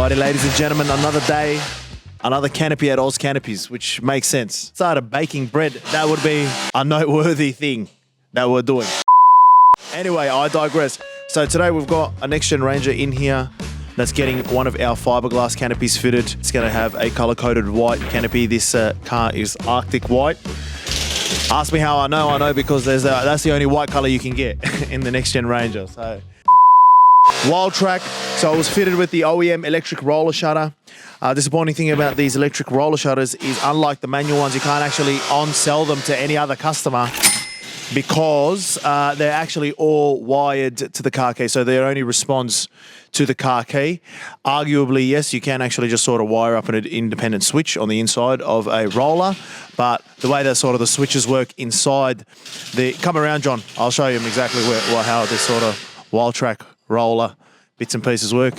Alrighty, ladies and gentlemen, another day, another canopy at Oz Canopies, which makes sense. Started baking bread. That would be a noteworthy thing that we're doing. Anyway, I digress. So today we've got a next-gen Ranger in here that's getting one of our fiberglass canopies fitted. It's going to have a color-coded white canopy. This car is Arctic white. Ask me how I know. I know because that's the only white color you can get in the next-gen Ranger. So Wildtrak. So it was fitted with the OEM electric roller shutter. Disappointing thing about these electric roller shutters is, unlike the manual ones, you can't actually on-sell them to any other customer because they're actually all wired to the car key. So their only response to the car key. Arguably, yes, you can actually just sort of wire up an independent switch on the inside of a roller, but the way that sort of the switches work inside the... Come around, John. I'll show you exactly how this sort of Wildtrak roller bits and pieces work.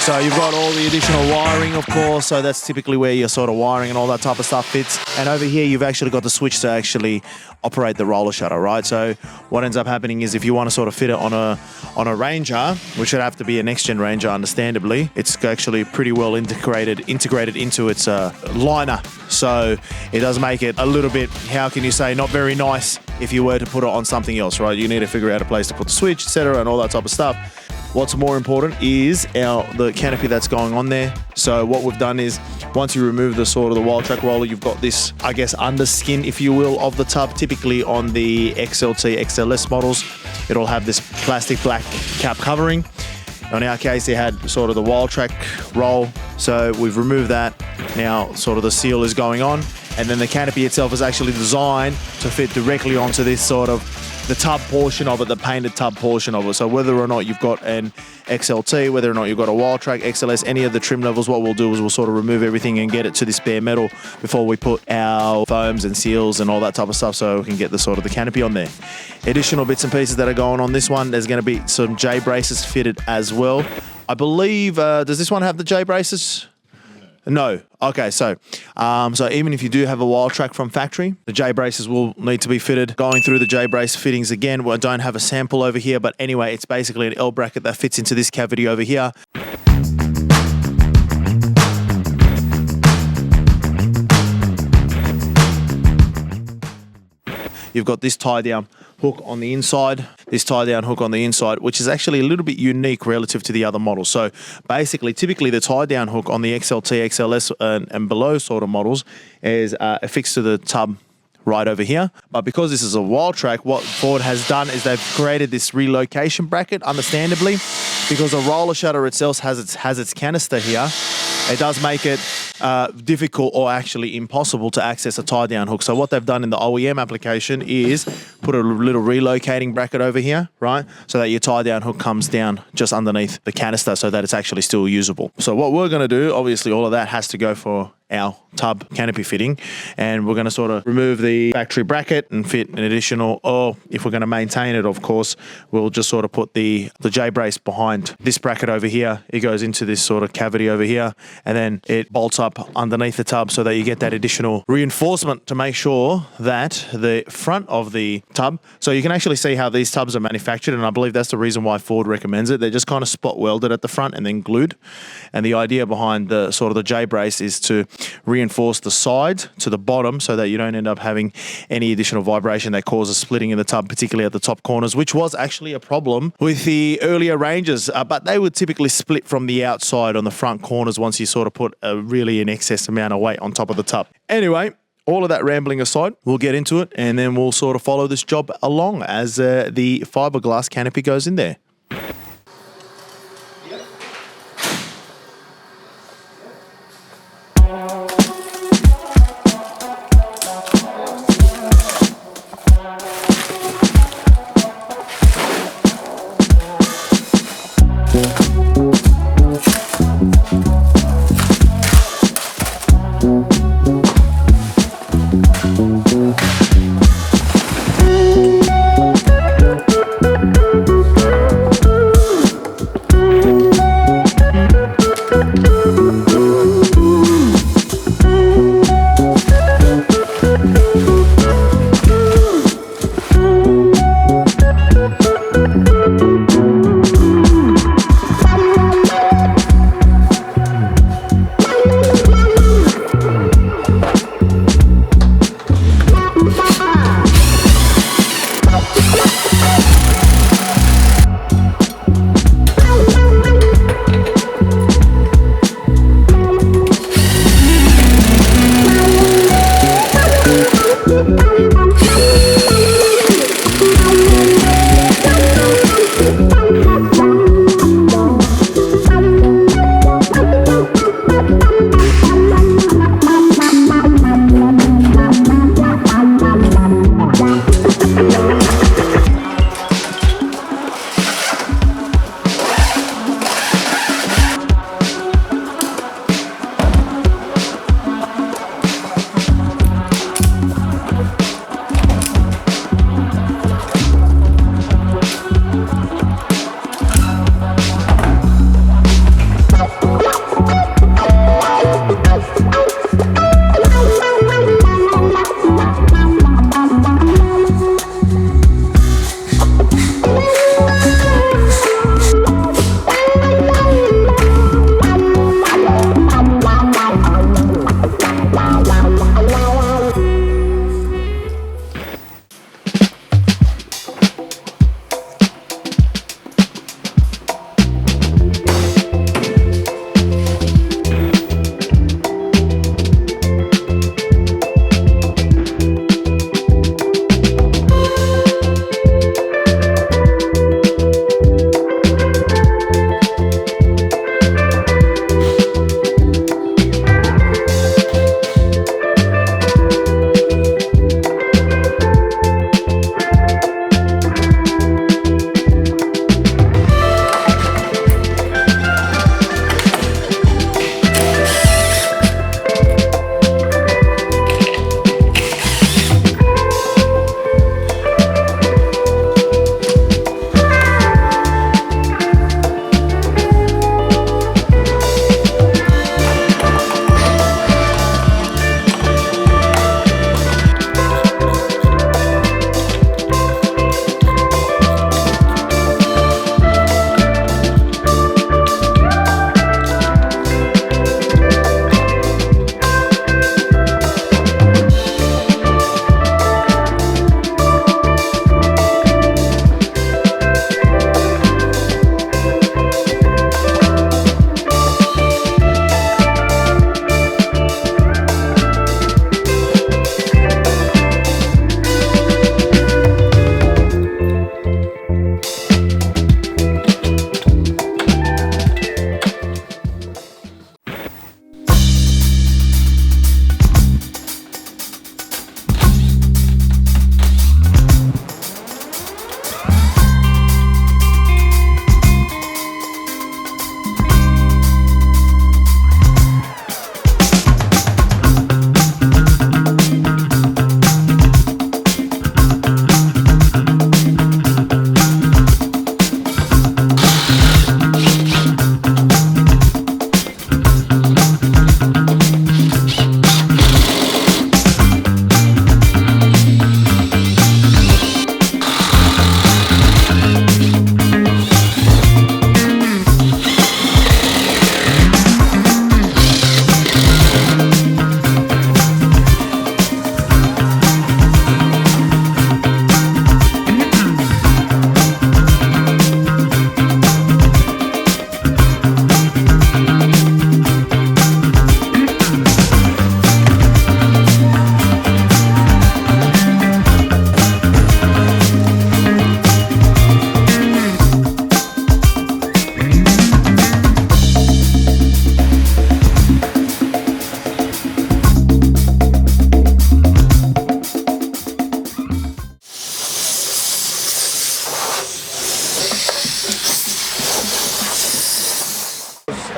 So you've got all the additional wiring, of course, so that's typically where your sort of wiring and all that type of stuff fits. And over here, you've actually got the switch to actually operate the roller shutter, right? So what ends up happening is if you want to sort of fit it on a Ranger, which would have to be a next-gen Ranger, understandably, it's actually pretty well integrated into its liner. So it does make it a little bit, how can you say, not very nice if you were to put it on something else, right? You need to figure out a place to put the switch, etc., and all that type of stuff. What's more important is the canopy that's going on there. So what we've done is, once you remove the sort of the Wildtrak roller, you've got this, I guess, underskin, if you will, of the tub. Typically on the XLT, XLS models, it'll have this plastic black cap covering. In our case, it had sort of the Wildtrak roll. So we've removed that. Now sort of the seal is going on. And then the canopy itself is actually designed to fit directly onto this sort of the tub portion of it, the painted tub portion of it. So whether or not you've got an XLT, whether or not you've got a Wildtrak, XLS, any of the trim levels, what we'll do is we'll sort of remove everything and get it to this bare metal before we put our foams and seals and all that type of stuff, so we can get the sort of the canopy on there. Additional bits and pieces that are going on this one, there's going to be some J braces fitted as well. I believe, does this one have the J braces? No. Okay, so even if you do have a Wildtrak from factory, the J braces will need to be fitted. Going through the J brace fittings again, well, I don't have a sample over here, but anyway, it's basically an L bracket that fits into this cavity over here. You've got this tie-down hook on the inside, this tie-down hook on the inside, which is actually a little bit unique relative to the other models. So basically, typically the tie-down hook on the XLT, XLS and below sort of models is affixed to the tub right over here. But because this is a Wildtrak, what Ford has done is they've created this relocation bracket, understandably, because the roller shutter itself has its canister here. It does make it difficult or actually impossible to access a tie-down hook. So what they've done in the OEM application is put a little relocating bracket over here, right? So that your tie-down hook comes down just underneath the canister so that it's actually still usable. So what we're going to do, obviously all of that has to go for our tub canopy fitting, and we're going to sort of remove the factory bracket and fit an additional, or if we're going to maintain it, of course, we'll just sort of put the J brace behind this bracket over here. It goes into this sort of cavity over here, and then it bolts up underneath the tub so that you get that additional reinforcement to make sure that the front of the tub, so you can actually see how these tubs are manufactured, and I believe that's the reason why Ford recommends it. They're just kind of spot welded at the front and then glued, and the idea behind the sort of the J brace is to reinforce the side to the bottom so that you don't end up having any additional vibration that causes splitting in the tub, particularly at the top corners, which was actually a problem with the earlier Rangers, but they would typically split from the outside on the front corners once you sort of put a really an excess amount of weight on top of the tub. Anyway, all of that rambling aside, we'll get into it and then we'll sort of follow this job along as the fiberglass canopy goes in there.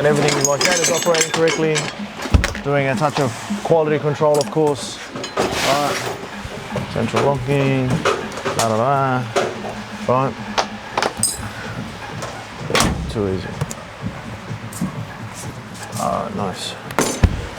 and everything is like that, is operating correctly. Doing a touch of quality control, of course. Alright, central locking, right. Too easy. Alright, nice.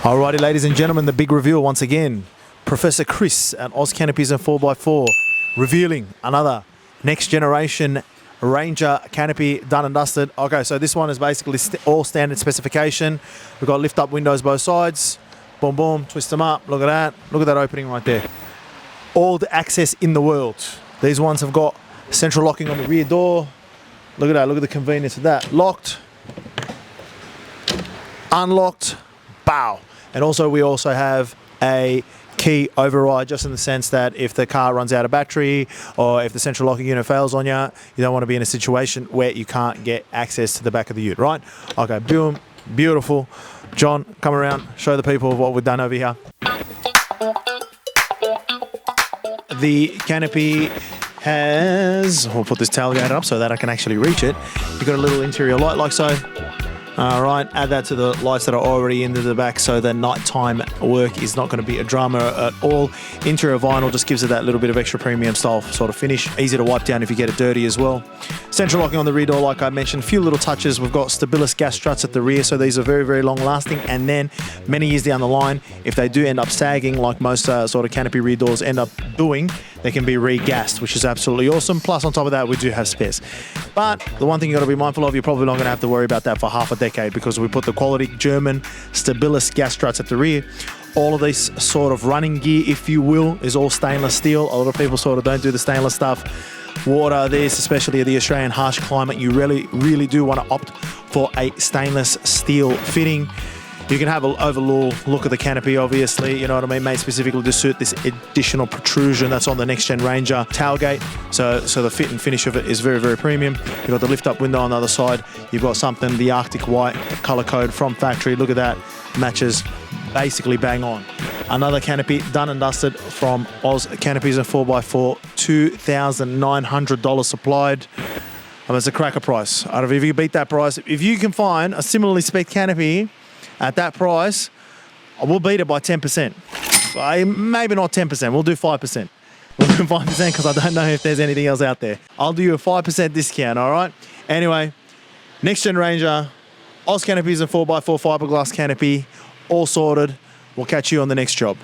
Alrighty, ladies and gentlemen, the big reveal once again. Professor Chris at Oz Canopies and 4x4 revealing another next generation Ranger canopy done and dusted. Okay, so this one is basically all standard specification. We've got lift up windows both sides. Boom, boom, twist them up. Look at that. Look at that opening right there. All the access in the world. These ones have got central locking on the rear door. Look at that. Look at the convenience of that. Locked. Unlocked. Bow. And also we also have a key override, just in the sense that if the car runs out of battery or if the central locking unit fails on you, you don't want to be in a situation where you can't get access to the back of the ute, right? Okay, boom, beautiful. John, come around, show the people what we've done over here. The canopy has, we'll put this tailgate up so that I can actually reach it. You've got a little interior light like so. All right, add that to the lights that are already into the back so the nighttime work is not going to be a drama at all. Interior vinyl just gives it that little bit of extra premium style sort of finish. Easy to wipe down if you get it dirty as well. Central locking on the rear door, like I mentioned, a few little touches. We've got Stabilis gas struts at the rear, so these are very, very long lasting. And then many years down the line, if they do end up sagging, like most sort of canopy rear doors end up doing, they can be re-gassed, which is absolutely awesome. Plus, on top of that, we do have spares. But the one thing you got to be mindful of, you're probably not going to have to worry about that for half a decade, because we put the quality German Stabilis gas struts at the rear. All of this sort of running gear, if you will, is all stainless steel. A lot of people sort of don't do the stainless stuff. Water, this, especially the Australian harsh climate, you really do want to opt for a stainless steel fitting. You can have an overall look at the canopy, obviously, you know what I mean, made specifically to suit this additional protrusion that's on the next gen Ranger tailgate. So the fit and finish of it is very, very premium. You've got the lift up window on the other side. You've got something, the Arctic white color code from factory. Look at that, matches basically bang on. Another canopy done and dusted from Oz Canopies and 4x4, $2,900 supplied. It's a cracker price. I don't know if you beat that price. If you can find a similarly spec canopy at that price, we'll beat it by 10%. Maybe not 10%, we'll do 5%. We'll do 5% because I don't know if there's anything else out there. I'll do you a 5% discount, all right? Anyway, next gen Ranger, Oz Canopies and 4x4 fiberglass canopy, all sorted. We'll catch you on the next job.